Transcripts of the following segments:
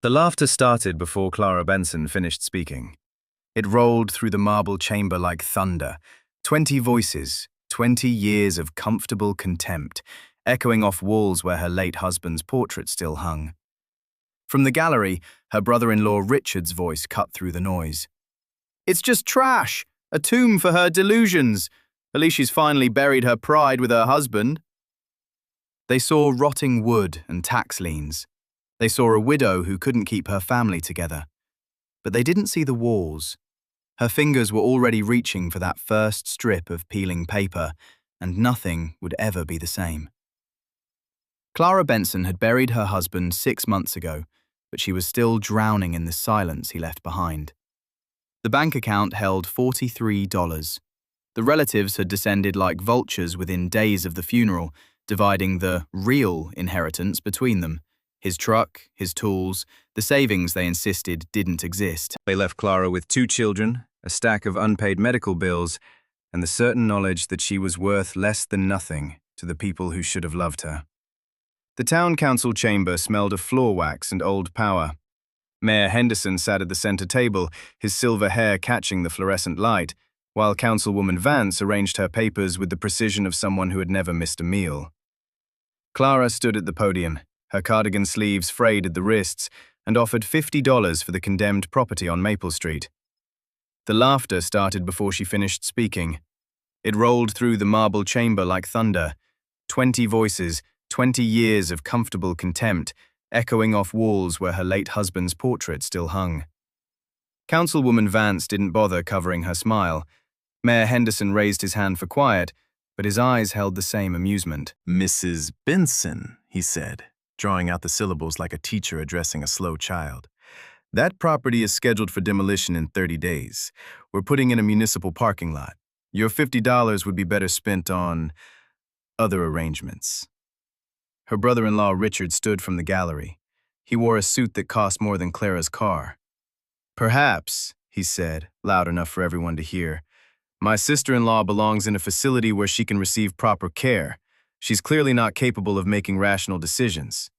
The laughter started before Clara Benson finished speaking. It rolled through the marble chamber like thunder. 20 voices, 20 years of comfortable contempt, echoing off walls where her late husband's portrait still hung. From the gallery, her brother-in-law Richard's voice cut through the noise. "It's just trash! A tomb for her delusions! At least she's finally buried her pride with her husband." They saw rotting wood and tax liens. They saw a widow who couldn't keep her family together. But they didn't see the walls. Her fingers were already reaching for that first strip of peeling paper, and nothing would ever be the same. Clara Benson had buried her husband 6 months ago, but she was still drowning in the silence he left behind. The bank account held $43. The relatives had descended like vultures within days of the funeral, dividing the real inheritance between them. His truck, his tools, the savings they insisted didn't exist. They left Clara with 2 children, a stack of unpaid medical bills, and the certain knowledge that she was worth less than nothing to the people who should have loved her. The town council chamber smelled of floor wax and old power. Mayor Henderson sat at the center table, his silver hair catching the fluorescent light, while Councilwoman Vance arranged her papers with the precision of someone who had never missed a meal. Clara stood at the podium, her cardigan sleeves frayed at the wrists, and offered $50 for the condemned property on Maple Street. The laughter started before she finished speaking. It rolled through the marble chamber like thunder. 20 voices, 20 years of comfortable contempt, echoing off walls where her late husband's portrait still hung. Councilwoman Vance didn't bother covering her smile. Mayor Henderson raised his hand for quiet, but his eyes held the same amusement. "Mrs. Benson," he said, drawing out the syllables like a teacher addressing a slow child. "That property is scheduled for demolition in 30 days. We're putting in a municipal parking lot. Your $50 would be better spent on other arrangements." Her brother-in-law Richard stood from the gallery. He wore a suit that cost more than Clara's car. "Perhaps," he said, loud enough for everyone to hear, "my sister-in-law belongs in a facility where she can receive proper care. She's clearly not capable of making rational decisions."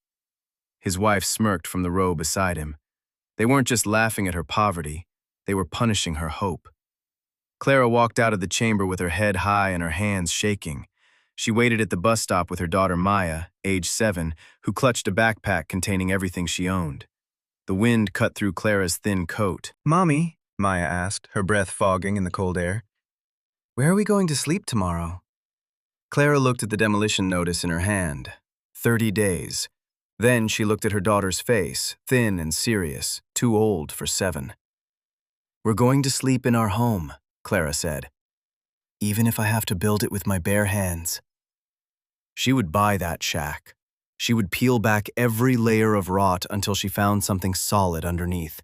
His wife smirked from the row beside him. They weren't just laughing at her poverty, they were punishing her hope. Clara walked out of the chamber with her head high and her hands shaking. She waited at the bus stop with her daughter Maya, age 7, who clutched a backpack containing everything she owned. The wind cut through Clara's thin coat. "Mommy," Maya asked, her breath fogging in the cold air, "where are we going to sleep tomorrow?" Clara looked at the demolition notice in her hand. 30 days. Then she looked at her daughter's face, thin and serious, too old for 7. "We're going to sleep in our home," Clara said, "even if I have to build it with my bare hands." She would buy that shack. She would peel back every layer of rot until she found something solid underneath,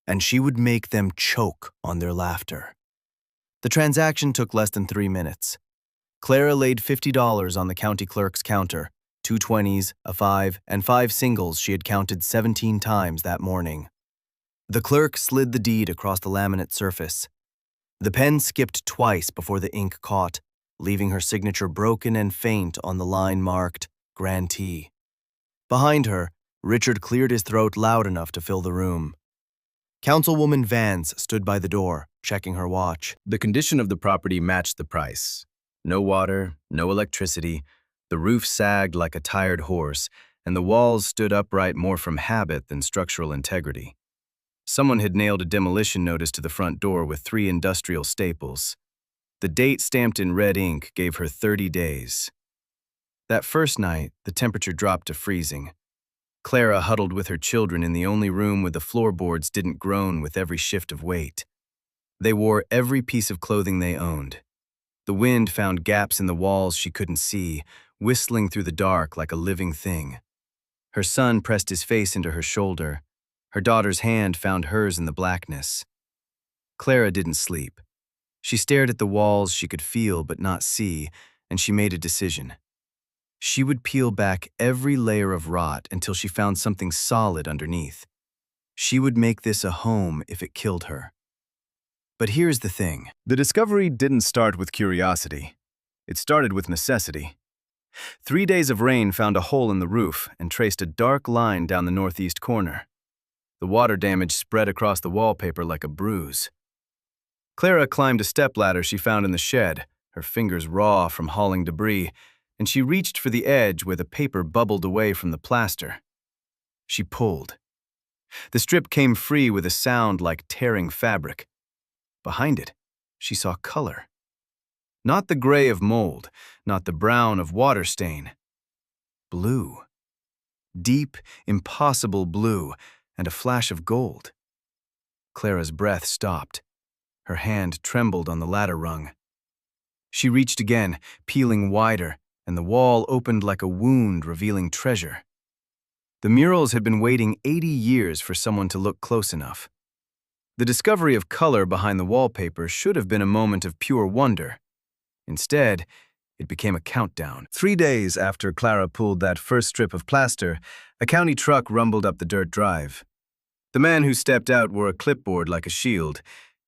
and she would make them choke on their laughter. The transaction took less than 3 minutes. Clara laid $50 on the county clerk's counter, 2 20s, a 5, and 5 singles she had counted 17 times that morning. The clerk slid the deed across the laminate surface. The pen skipped twice before the ink caught, leaving her signature broken and faint on the line marked Grantee. Behind her, Richard cleared his throat loud enough to fill the room. Councilwoman Vance stood by the door, checking her watch. The condition of the property matched the price. No water, no electricity, the roof sagged like a tired horse, and the walls stood upright more from habit than structural integrity. Someone had nailed a demolition notice to the front door with 3 industrial staples. The date stamped in red ink gave her 30 days. That first night, the temperature dropped to freezing. Clara huddled with her children in the only room where the floorboards didn't groan with every shift of weight. They wore every piece of clothing they owned. The wind found gaps in the walls she couldn't see, whistling through the dark like a living thing. Her son pressed his face into her shoulder. Her daughter's hand found hers in the blackness. Clara didn't sleep. She stared at the walls she could feel but not see, and she made a decision. She would peel back every layer of rot until she found something solid underneath. She would make this a home if it killed her. But here's the thing. The discovery didn't start with curiosity. It started with necessity. 3 days of rain found a hole in the roof and traced a dark line down the northeast corner. The water damage spread across the wallpaper like a bruise. Clara climbed a stepladder she found in the shed, her fingers raw from hauling debris, and she reached for the edge where the paper bubbled away from the plaster. She pulled. The strip came free with a sound like tearing fabric. Behind it, she saw color. Not the gray of mold, not the brown of water stain. Blue. Deep, impossible blue, and a flash of gold. Clara's breath stopped. Her hand trembled on the ladder rung. She reached again, peeling wider, and the wall opened like a wound revealing treasure. The murals had been waiting 80 years for someone to look close enough. The discovery of color behind the wallpaper should have been a moment of pure wonder. Instead, it became a countdown. 3 days after Clara pulled that first strip of plaster, a county truck rumbled up the dirt drive. The man who stepped out wore a clipboard like a shield.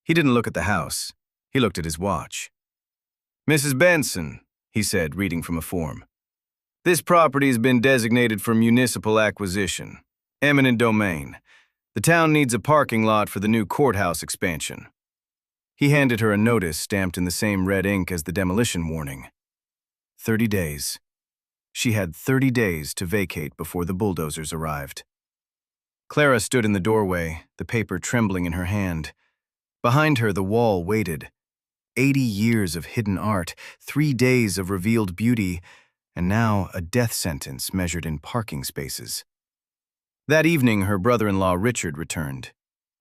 He didn't look at the house. He looked at his watch. "Mrs. Benson," he said, reading from a form. "This property has been designated for municipal acquisition. Eminent domain. The town needs a parking lot for the new courthouse expansion." He handed her a notice stamped in the same red ink as the demolition warning. 30 days. She had 30 days to vacate before the bulldozers arrived. Clara stood in the doorway, the paper trembling in her hand. Behind her, the wall waited. 80 years of hidden art, 3 days of revealed beauty, and now a death sentence measured in parking spaces. That evening, her brother-in-law Richard returned.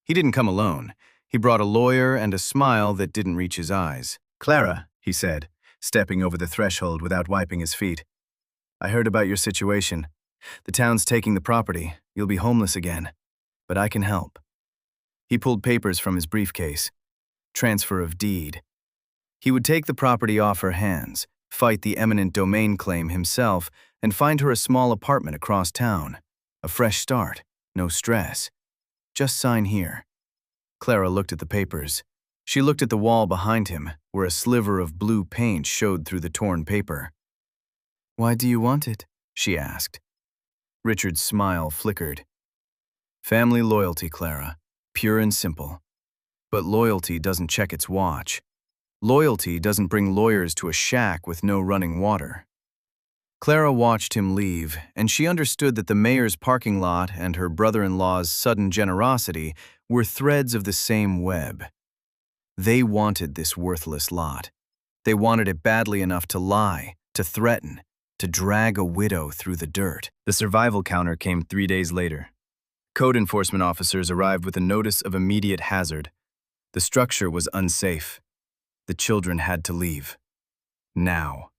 He didn't come alone. He brought a lawyer and a smile that didn't reach his eyes. "Clara," he said, stepping over the threshold without wiping his feet. "I heard about your situation. The town's taking the property. You'll be homeless again. But I can help." He pulled papers from his briefcase. Transfer of deed. He would take the property off her hands, fight the eminent domain claim himself, and find her a small apartment across town. A fresh start, no stress. Just sign here. Clara looked at the papers. She looked at the wall behind him, where a sliver of blue paint showed through the torn paper. "Why do you want it?" she asked. Richard's smile flickered. "Family loyalty, Clara. Pure and simple. But loyalty doesn't check its watch. Loyalty doesn't bring lawyers to a shack with no running water." Clara watched him leave, and she understood that the mayor's parking lot and her brother-in-law's sudden generosity were threads of the same web. They wanted this worthless lot. They wanted it badly enough to lie, to threaten, to drag a widow through the dirt. The survival counter came 3 days later. Code enforcement officers arrived with a notice of immediate hazard. The structure was unsafe. The children had to leave. Now.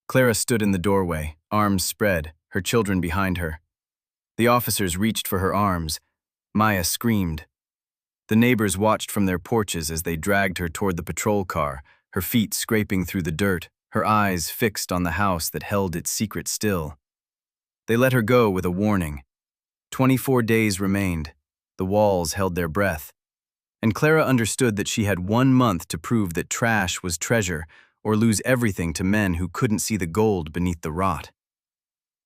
Clara stood in the doorway, arms spread, her children behind her. The officers reached for her arms. Maya screamed. The neighbors watched from their porches as they dragged her toward the patrol car, her feet scraping through the dirt, her eyes fixed on the house that held its secret still. They let her go with a warning. 24 days remained. The walls held their breath. And Clara understood that she had 1 month to prove that trash was treasure, or lose everything to men who couldn't see the gold beneath the rot.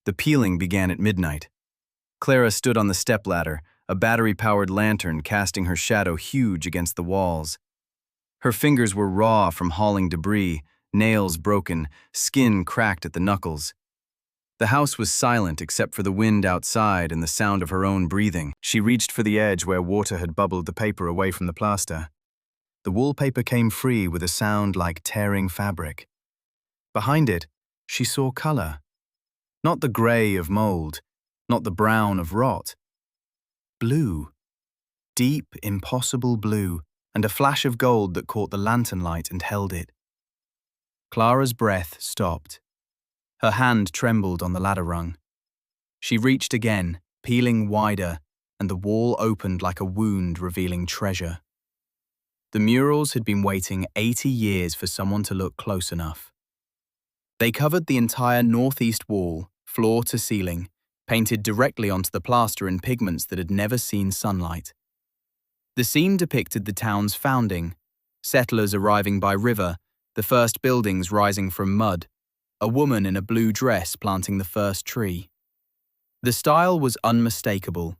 The peeling began at midnight. Clara stood on the stepladder, a battery-powered lantern casting her shadow huge against the walls. Her fingers were raw from hauling debris, nails broken, skin cracked at the knuckles. The house was silent except for the wind outside and the sound of her own breathing. She reached for the edge where water had bubbled the paper away from the plaster. The wallpaper came free with a sound like tearing fabric. Behind it, she saw color. Not the gray of mold, not the brown of rot. Blue. Deep, impossible blue, and a flash of gold that caught the lantern light and held it. Clara's breath stopped. Her hand trembled on the ladder rung. She reached again, peeling wider, and the wall opened like a wound revealing treasure. The murals had been waiting 80 years for someone to look close enough. They covered the entire northeast wall, floor to ceiling, painted directly onto the plaster in pigments that had never seen sunlight. The scene depicted the town's founding, settlers arriving by river, the first buildings rising from mud, a woman in a blue dress planting the first tree. The style was unmistakable.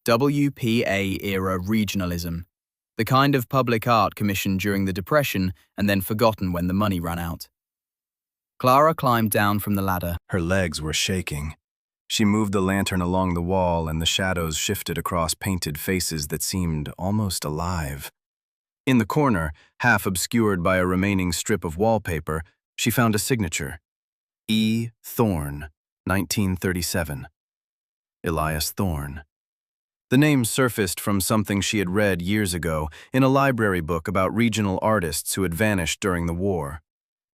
WPA-era regionalism, the kind of public art commissioned during the Depression and then forgotten when the money ran out. Clara climbed down from the ladder. Her legs were shaking. She moved the lantern along the wall, and the shadows shifted across painted faces that seemed almost alive. In the corner, half obscured by a remaining strip of wallpaper, she found a signature. E. Thorne, 1937. Elias Thorne. The name surfaced from something she had read years ago in a library book about regional artists who had vanished during the war.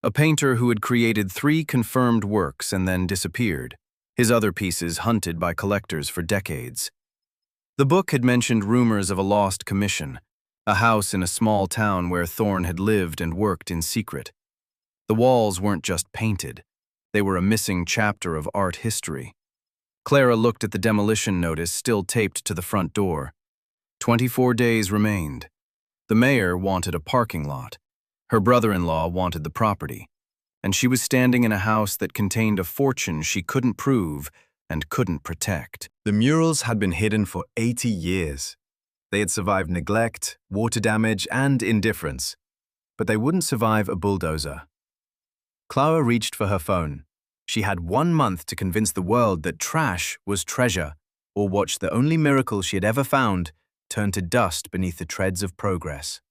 A painter who had created 3 confirmed works and then disappeared, his other pieces hunted by collectors for decades. The book had mentioned rumors of a lost commission, a house in a small town where Thorne had lived and worked in secret. The walls weren't just painted. They were a missing chapter of art history. Clara looked at the demolition notice still taped to the front door. 24 days remained. The mayor wanted a parking lot. Her brother-in-law wanted the property. And she was standing in a house that contained a fortune she couldn't prove and couldn't protect. The murals had been hidden for 80 years. They had survived neglect, water damage, and indifference. But they wouldn't survive a bulldozer. Clara reached for her phone. She had 1 month to convince the world that trash was treasure, or watch the only miracle she had ever found turn to dust beneath the treads of progress.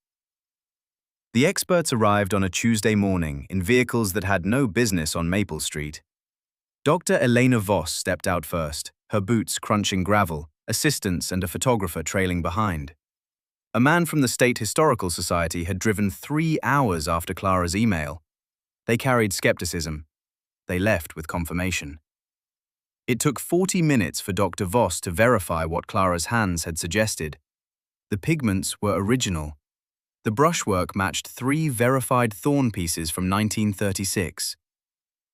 The experts arrived on a Tuesday morning in vehicles that had no business on Maple Street. Dr. Elena Voss stepped out first, her boots crunching gravel, assistants and a photographer trailing behind. A man from the State Historical Society had driven 3 hours after Clara's email. They carried skepticism. They left with confirmation. It took 40 minutes for Dr. Voss to verify what Clara's hands had suggested. The pigments were original. The brushwork matched 3 verified Thorne pieces from 1936.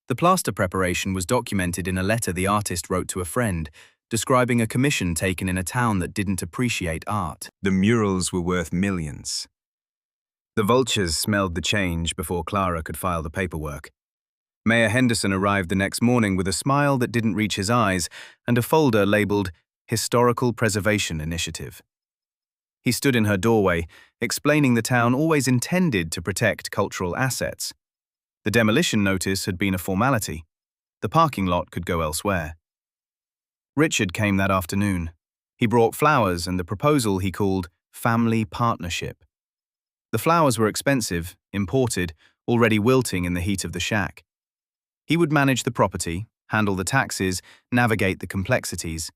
The plaster preparation was documented in a letter the artist wrote to a friend, describing a commission taken in a town that didn't appreciate art. The murals were worth millions. The vultures smelled the change before Clara could file the paperwork. Mayor Henderson arrived the next morning with a smile that didn't reach his eyes and a folder labeled Historical Preservation Initiative. He stood in her doorway, explaining the town always intended to protect cultural assets. The demolition notice had been a formality. The parking lot could go elsewhere. Richard came that afternoon. He brought flowers and the proposal he called family partnership. The flowers were expensive, imported, already wilting in the heat of the shack. He would manage the property, handle the taxes, navigate the complexities.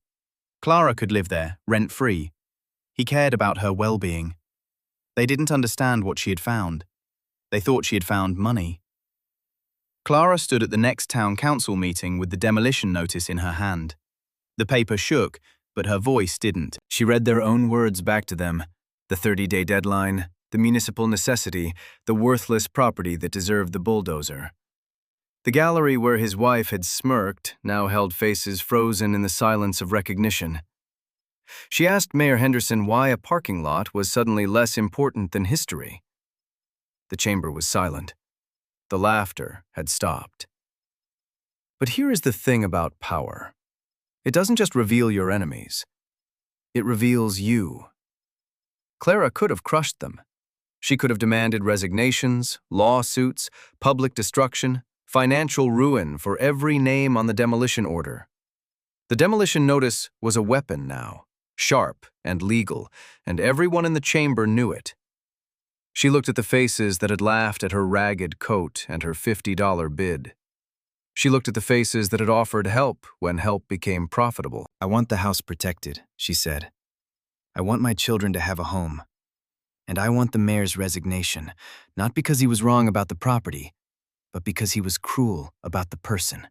Clara could live there, rent-free. He cared about her well-being. They didn't understand what she had found. They thought she had found money. Clara stood at the next town council meeting with the demolition notice in her hand. The paper shook, but her voice didn't. She read their own words back to them. The 30-day deadline, the municipal necessity, the worthless property that deserved the bulldozer. The gallery where his wife had smirked now held faces frozen in the silence of recognition. She asked Mayor Henderson why a parking lot was suddenly less important than history. The chamber was silent. The laughter had stopped. But here is the thing about power. It doesn't just reveal your enemies. It reveals you. Clara could have crushed them. She could have demanded resignations, lawsuits, public destruction, financial ruin for every name on the demolition order. The demolition notice was a weapon now, sharp and legal, and everyone in the chamber knew it. She looked at the faces that had laughed at her ragged coat and her $50 bid. She looked at the faces that had offered help when help became profitable. "I want the house protected," she said. "I want my children to have a home. And I want the mayor's resignation, not because he was wrong about the property, but because he was cruel about the person."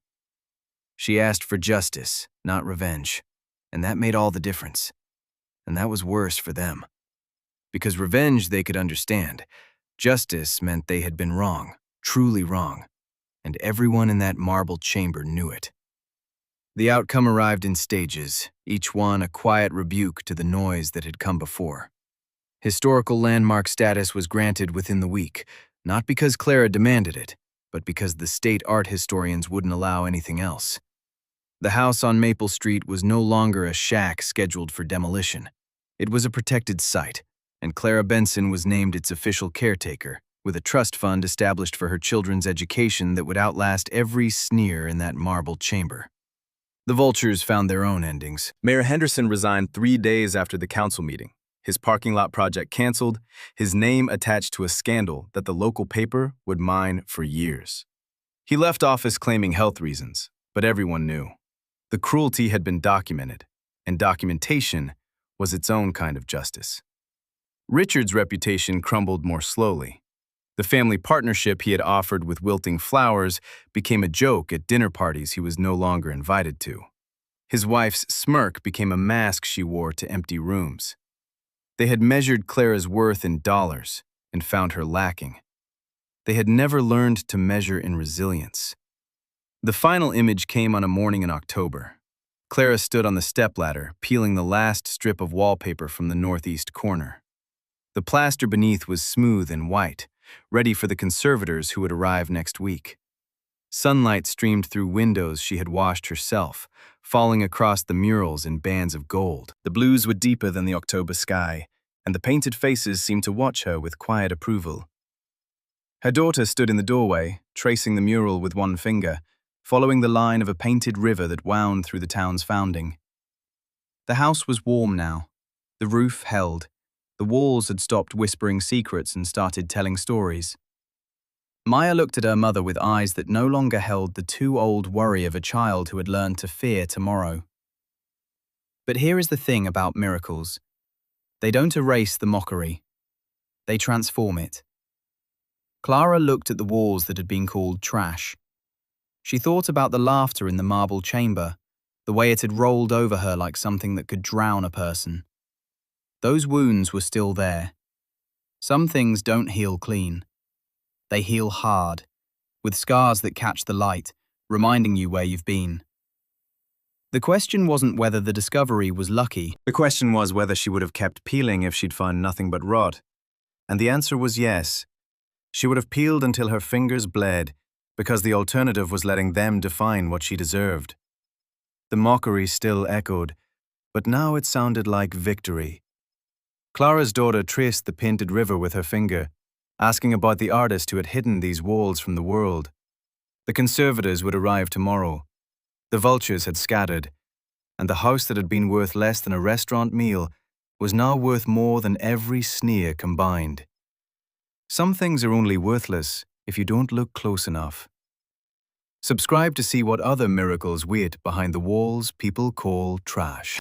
She asked for justice, not revenge, and that made all the difference. And that was worse for them. Because revenge they could understand. Justice meant they had been wrong, truly wrong, and everyone in that marble chamber knew it. The outcome arrived in stages, each one a quiet rebuke to the noise that had come before. Historical landmark status was granted within the week, not because Clara demanded it, but because the state art historians wouldn't allow anything else. The house on Maple Street was no longer a shack scheduled for demolition. It was a protected site, and Clara Benson was named its official caretaker, with a trust fund established for her children's education that would outlast every sneer in that marble chamber. The vultures found their own endings. Mayor Henderson resigned 3 days after the council meeting. His parking lot project canceled, his name attached to a scandal that the local paper would mine for years. He left office claiming health reasons, but everyone knew. The cruelty had been documented, and documentation was its own kind of justice. Richard's reputation crumbled more slowly. The family partnership he had offered with wilting flowers became a joke at dinner parties he was no longer invited to. His wife's smirk became a mask she wore to empty rooms. They had measured Clara's worth in dollars and found her lacking. They had never learned to measure in resilience. The final image came on a morning in October. Clara stood on the stepladder, peeling the last strip of wallpaper from the northeast corner. The plaster beneath was smooth and white, ready for the conservators who would arrive next week. Sunlight streamed through windows she had washed herself, falling across the murals in bands of gold. The blues were deeper than the October sky, and the painted faces seemed to watch her with quiet approval. Her daughter stood in the doorway, tracing the mural with one finger, following the line of a painted river that wound through the town's founding. The house was warm now. The roof held. The walls had stopped whispering secrets and started telling stories. Maya looked at her mother with eyes that no longer held the too-old worry of a child who had learned to fear tomorrow. But here is the thing about miracles. They don't erase the mockery. They transform it. Clara looked at the walls that had been called trash. She thought about the laughter in the marble chamber, the way it had rolled over her like something that could drown a person. Those wounds were still there. Some things don't heal clean. They heal hard, with scars that catch the light, reminding you where you've been. The question wasn't whether the discovery was lucky. The question was whether she would have kept peeling if she'd found nothing but rot. And the answer was yes. She would have peeled until her fingers bled, because the alternative was letting them define what she deserved. The mockery still echoed, but now it sounded like victory. Clara's daughter traced the painted river with her finger, asking about the artist who had hidden these walls from the world. The conservators would arrive tomorrow. The vultures had scattered, and the house that had been worth less than a restaurant meal was now worth more than every sneer combined. Some things are only worthless if you don't look close enough. Subscribe to see what other miracles wait behind the walls people call trash.